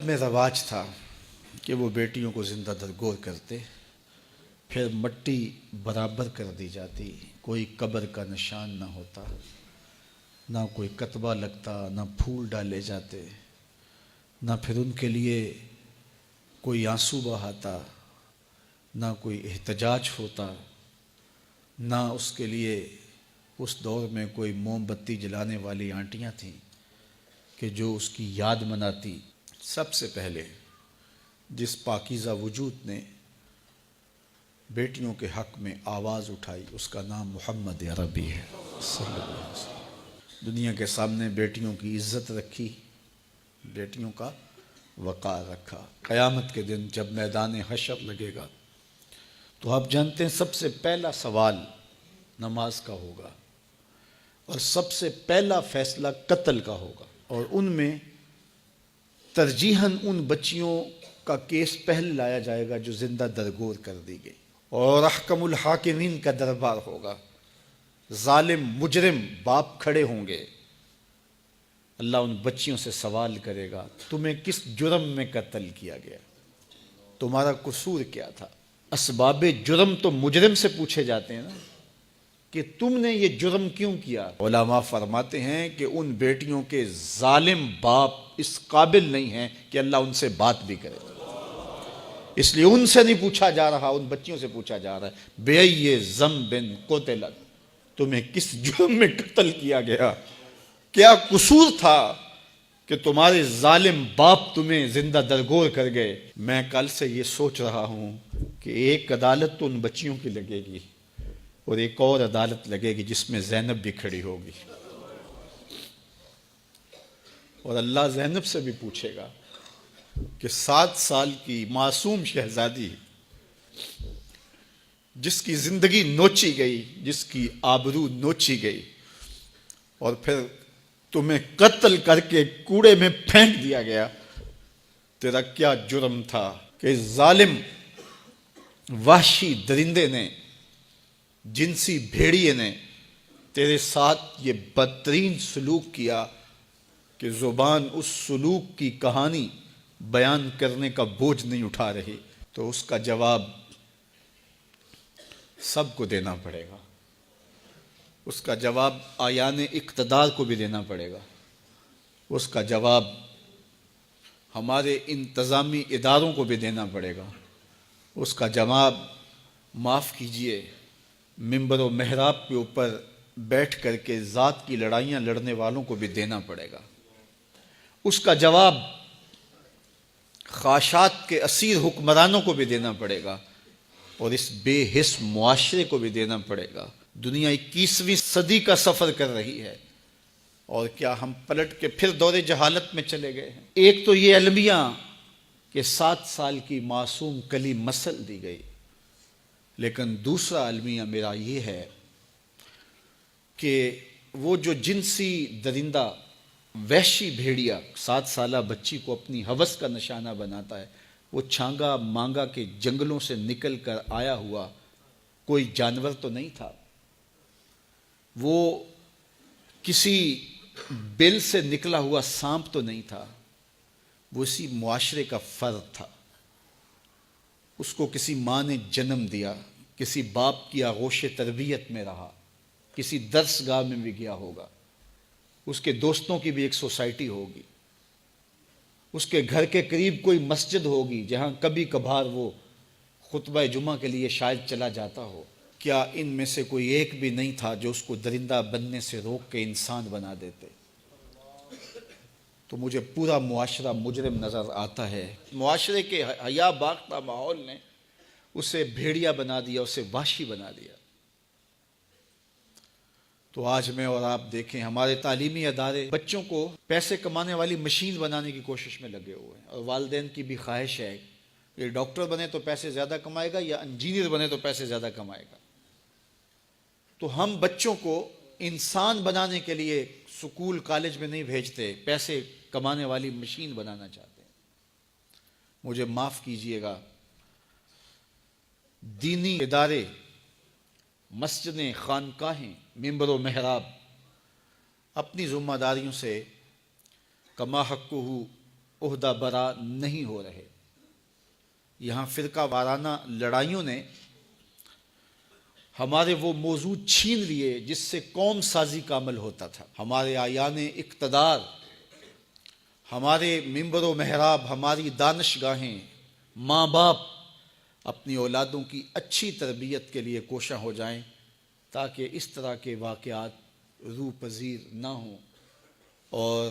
میں رواج تھا کہ وہ بیٹیوں کو زندہ درگور کرتے، پھر مٹی برابر کر دی جاتی، کوئی قبر کا نشان نہ ہوتا، نہ کوئی کتبہ لگتا، نہ پھول ڈالے جاتے، نہ پھر ان کے لیے کوئی آنسو بہاتا، نہ کوئی احتجاج ہوتا، نہ اس کے لیے اس دور میں کوئی موم بتی جلانے والی آنٹیاں تھیں کہ جو اس کی یاد مناتی۔ سب سے پہلے جس پاکیزہ وجود نے بیٹیوں کے حق میں آواز اٹھائی اس کا نام محمد عربی ہے صلی اللہ علیہ وسلم۔ دنیا کے سامنے بیٹیوں کی عزت رکھی، بیٹیوں کا وقار رکھا۔ قیامت کے دن جب میدان حشر لگے گا تو آپ جانتے ہیں سب سے پہلا سوال نماز کا ہوگا اور سب سے پہلا فیصلہ قتل کا ہوگا، اور ان میں ترجیحاً ان بچیوں کا کیس پہلے لایا جائے گا جو زندہ درگور کر دی گئی، اور احکم الحاکمین کا دربار ہوگا۔ ظالم مجرم باپ کھڑے ہوں گے، اللہ ان بچیوں سے سوال کرے گا تمہیں کس جرم میں قتل کیا گیا، تمہارا قصور کیا تھا۔ اسباب جرم تو مجرم سے پوچھے جاتے ہیں نا کہ تم نے یہ جرم کیوں کیا۔ علماء فرماتے ہیں کہ ان بیٹیوں کے ظالم باپ اس قابل نہیں ہیں کہ اللہ ان سے بات بھی کرے، اس لیے ان سے نہیں پوچھا جا رہا، ان بچیوں سے پوچھا جا رہا ہے بِأَيِّ ذَنبٍ قُتِلَتْ، تمہیں کس جرم میں قتل کیا گیا، کیا قصور تھا کہ تمہارے ظالم باپ تمہیں زندہ درگور کر گئے۔ میں کل سے یہ سوچ رہا ہوں کہ ایک عدالت تو ان بچیوں کی لگے گی اور ایک اور عدالت لگے گی جس میں زینب بھی کھڑی ہوگی، اور اللہ زینب سے بھی پوچھے گا کہ 7 سال کی معصوم شہزادی جس کی زندگی نوچی گئی، جس کی آبرو نوچی گئی، اور پھر تمہیں قتل کر کے کوڑے میں پھینک دیا گیا، تیرا کیا جرم تھا کہ ظالم وحشی درندے نے، جنسی بھیڑیے نے تیرے ساتھ یہ بدترین سلوک کیا کہ زبان اس سلوک کی کہانی بیان کرنے کا بوجھ نہیں اٹھا رہی۔ تو اس کا جواب سب کو دینا پڑے گا، اس کا جواب آیان اقتدار کو بھی دینا پڑے گا، اس کا جواب ہمارے انتظامی اداروں کو بھی دینا پڑے گا، اس کا جواب معاف کیجئے منبر و محراب کے اوپر بیٹھ کر کے ذات کی لڑائیاں لڑنے والوں کو بھی دینا پڑے گا، اس کا جواب خواہشات کے اسیر حکمرانوں کو بھی دینا پڑے گا، اور اس بے حس معاشرے کو بھی دینا پڑے گا۔ دنیا 21ویں صدی کا سفر کر رہی ہے، اور کیا ہم پلٹ کے پھر دور جہالت میں چلے گئے ہیں؟ ایک تو یہ المیہ کہ 7 سال کی معصوم کلی مسل دی گئی، لیکن دوسرا المیہ میرا یہ ہے کہ وہ جو جنسی درندہ وحشی بھیڑیا 7 سالہ بچی کو اپنی ہوس کا نشانہ بناتا ہے، وہ چھانگا مانگا کے جنگلوں سے نکل کر آیا ہوا کوئی جانور تو نہیں تھا، وہ کسی بل سے نکلا ہوا سانپ تو نہیں تھا، وہ اسی معاشرے کا فرد تھا۔ اس کو کسی ماں نے جنم دیا، کسی باپ کی آغوش تربیت میں رہا، کسی درس گاہ میں بھی گیا ہوگا، اس کے دوستوں کی بھی ایک سوسائٹی ہوگی، اس کے گھر کے قریب کوئی مسجد ہوگی جہاں کبھی کبھار وہ خطبہ جمعہ کے لیے شاید چلا جاتا ہو۔ کیا ان میں سے کوئی ایک بھی نہیں تھا جو اس کو درندہ بننے سے روک کے انسان بنا دیتے؟ تو مجھے پورا معاشرہ مجرم نظر آتا ہے۔ معاشرے کے حیا باختہ ماحول نے اسے بھیڑیا بنا دیا، اسے وحشی بنا دیا۔ تو آج میں اور آپ دیکھیں ہمارے تعلیمی ادارے بچوں کو پیسے کمانے والی مشین بنانے کی کوشش میں لگے ہوئے ہیں، اور والدین کی بھی خواہش ہے کہ ڈاکٹر بنے تو پیسے زیادہ کمائے گا یا انجینئر بنے تو پیسے زیادہ کمائے گا۔ تو ہم بچوں کو انسان بنانے کے لیے سکول کالج میں نہیں بھیجتے، پیسے کمانے والی مشین بنانا چاہتے ہیں۔ مجھے معاف کیجئے گا، دینی ادارے، مسجدیں، خانقاہیں، منبر و محراب اپنی ذمہ داریوں سے کما حقہ عہدہ برا نہیں ہو رہے۔ یہاں فرقہ وارانہ لڑائیوں نے ہمارے وہ موضوع چھین لیے جس سے قوم سازی کا عمل ہوتا تھا۔ ہمارے آیان اقتدار، ہمارے منبر و محراب، ہماری دانشگاہیں، ماں باپ اپنی اولادوں کی اچھی تربیت کے لیے کوشاں ہو جائیں تاکہ اس طرح کے واقعات روح پذیر نہ ہوں اور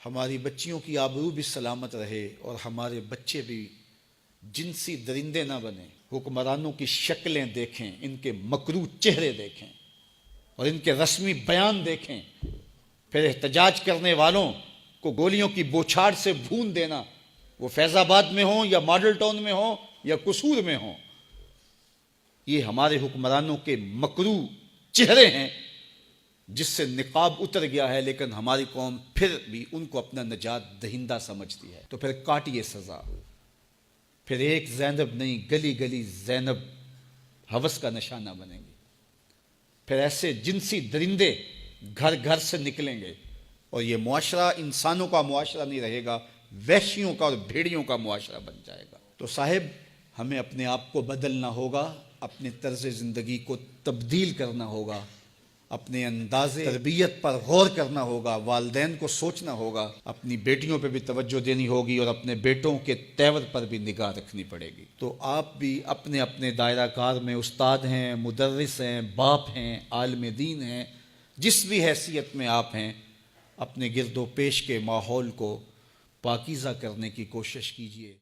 ہماری بچیوں کی آبرو بھی سلامت رہے اور ہمارے بچے بھی جنسی درندے نہ بنیں۔ حکمرانوں کی شکلیں دیکھیں، ان کے مکروہ چہرے دیکھیں اور ان کے رسمی بیان دیکھیں، پھر احتجاج کرنے والوں کو گولیوں کی بوچھاڑ سے بھون دینا، وہ فیض آباد میں ہوں یا ماڈل ٹاؤن میں ہوں یا قصور میں ہوں۔ یہ ہمارے حکمرانوں کے مکروہ چہرے ہیں جس سے نقاب اتر گیا ہے، لیکن ہماری قوم پھر بھی ان کو اپنا نجات دہندہ سمجھتی ہے۔ تو پھر کاٹیے سزا۔ پھر ایک زینب نہیں، گلی گلی زینب ہوس کا نشانہ بنیں گے۔ پھر ایسے جنسی درندے گھر گھر سے نکلیں گے اور یہ معاشرہ انسانوں کا معاشرہ نہیں رہے گا، وحشیوں کا اور بھیڑیوں کا معاشرہ بن جائے گا۔ تو صاحب، ہمیں اپنے آپ کو بدلنا ہوگا، اپنے طرز زندگی کو تبدیل کرنا ہوگا، اپنے انداز تربیت پر غور کرنا ہوگا، والدین کو سوچنا ہوگا، اپنی بیٹیوں پہ بھی توجہ دینی ہوگی اور اپنے بیٹوں کے تیور پر بھی نگاہ رکھنی پڑے گی۔ تو آپ بھی اپنے اپنے دائرہ کار میں استاد ہیں، مدرس ہیں، باپ ہیں، عالم دین ہیں، جس بھی حیثیت میں آپ ہیں، اپنے گرد و پیش کے ماحول کو پاکیزہ کرنے کی کوشش کیجیے۔